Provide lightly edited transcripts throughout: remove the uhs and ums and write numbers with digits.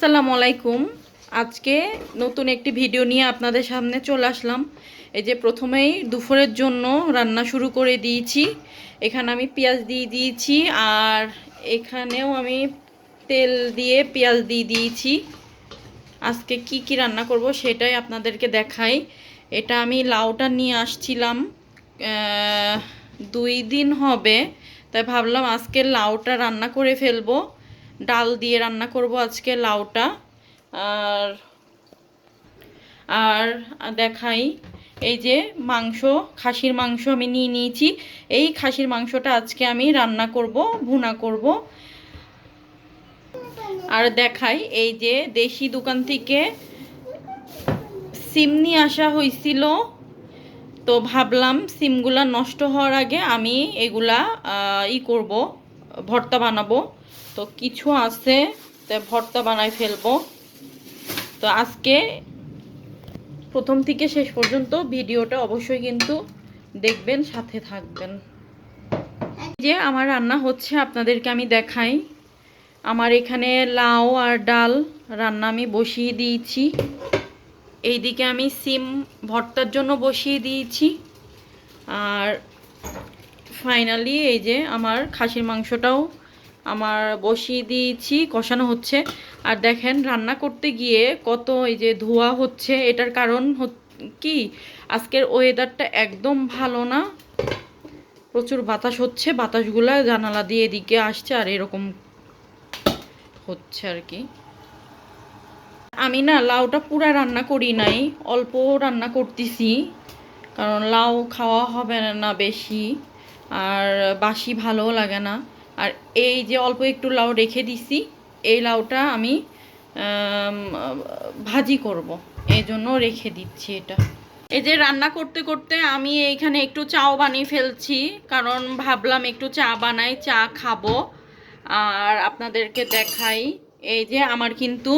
আসসালামু আলাইকুম। আজকে নতুন একটি ভিডিও নিয়ে আপনাদের সামনে চলে আসলাম। এই যে প্রথমেই দুপুরের জন্য রান্না শুরু করে দিয়েছি। এখানে আমি পেঁয়াজ দিয়ে দিয়েছি, আর এখানেও আমি তেল দিয়ে পেঁয়াজ দিয়ে দিয়েছি। আজকে কি রান্না করব সেটাই আপনাদেরকে দেখাই। এটা আমি লাউটা নিয়ে আসছিলাম 2 দিন হবে, তাই ভাবলাম আজকে লাউটা রান্না করে ফেলবো। ডাল দিয়ে রান্না করব আজকে লাউটা। আর আর দেখাই, এই যে মাংস, খাসির মাংস আমি নিয়ে নিয়েছি। এই খাসির মাংসটা আজকে আমি রান্না করব, ভুনা করব। আর দেখাই, এই যে দেশি দোকান থেকে সিম নিয়ে আসা হয়েছিল, তো ভাবলাম সিমগুলা নষ্ট হওয়ার আগে আমি এগুলা করব, ভর্তা বানাবো। তো কিছু আছে, তাই ভর্তা বানাই ফেলবো। তো আজকে প্রথম থেকে শেষ পর্যন্ত ভিডিওটা অবশ্যই কিন্তু দেখবেন, সাথে থাকবেন। যে আমার রান্না হচ্ছে আপনাদেরকে আমি দেখাই। আমার এখানে লাউ আর ডাল রান্না আমি বসিয়ে দিয়েছি। এইদিকে আমি সিম ভর্তার জন্য বসিয়ে দিয়েছি। আর ফাইনালি এই যে আমার খাসির মাংসটাও আমার বসিয়ে দিয়েছি, কষানো হচ্ছে। আর দেখেন রান্না করতে গিয়ে কত এই যে ধোঁয়া হচ্ছে, এটার কারণ কি, আজকের ওয়েদারটা একদম ভালো না, প্রচুর বাতাস হচ্ছে, বাতাসগুলা জানালা দিয়ে এদিকে আসছে, আর এরকম হচ্ছে আর কি। আমি না লাউটা পুরা রান্না করি নাই, অল্প রান্না করতেছি, কারণ লাউ খাওয়া হবে না বেশি, আর বাসি ভালোও লাগে না। আর এই যে অল্প একটু লাউ রেখে দিছি, এই লাউটা আমি ভাজি করব, এই জন্য রেখে দিচ্ছি এটা। এই যে রান্না করতে করতে আমি এইখানে একটু চাও বানিয়ে ফেলছি, কারণ ভাবলাম একটু চা বানাই, চা খাবো। আর আপনাদেরকে দেখাই, এই যে আমার কিন্তু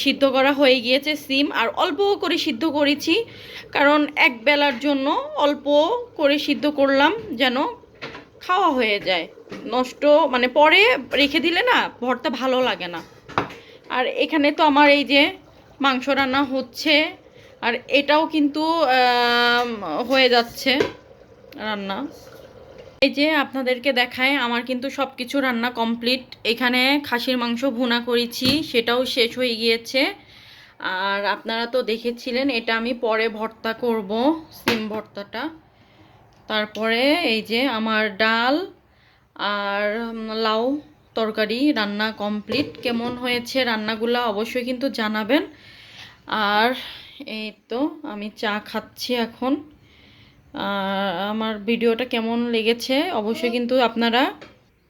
সিদ্ধ করা হয়ে গিয়েছে সিম, আর অল্প করে সিদ্ধ করেছি, কারণ এক বেলার জন্য অল্প করে সিদ্ধ করলাম, যেন খাওয়া হয়ে যায়। নষ্ট মানে পরে রেখে দিলে না ভর্তা ভালো লাগে না। আর এখানে তো আমার এই যে মাংস রান্না হচ্ছে, আর এটাও কিন্তু হয়ে যাচ্ছে রান্না। এই যে আপনাদেরকে দেখায়, আমার কিন্তু সব কিছু রান্না কমপ্লিট। এখানে খাসির মাংস ভুনা করেছি, সেটাও শেষ হয়ে গিয়েছে। আর আপনারা তো দেখেছিলেন, এটা আমি পরে ভর্তা করব, সিম ভর্তাটা। তারপরে এই যে আমার ডাল আর লাউ তরকারি রান্না কমপ্লিট। কেমন হয়েছে রান্নাগুলো অবশ্যই কিন্তু জানাবেন। আর এই তো আমি চা খাচ্ছি এখন। আমার ভিডিওটা কেমন লেগেছে অবশ্যই কিন্তু আপনারা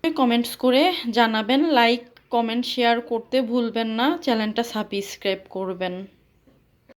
কমেন্টস করে জানাবেন। লাইক, কমেন্ট, শেয়ার করতে ভুলবেন না। চ্যানেলটা সাবস্ক্রাইব করবেন।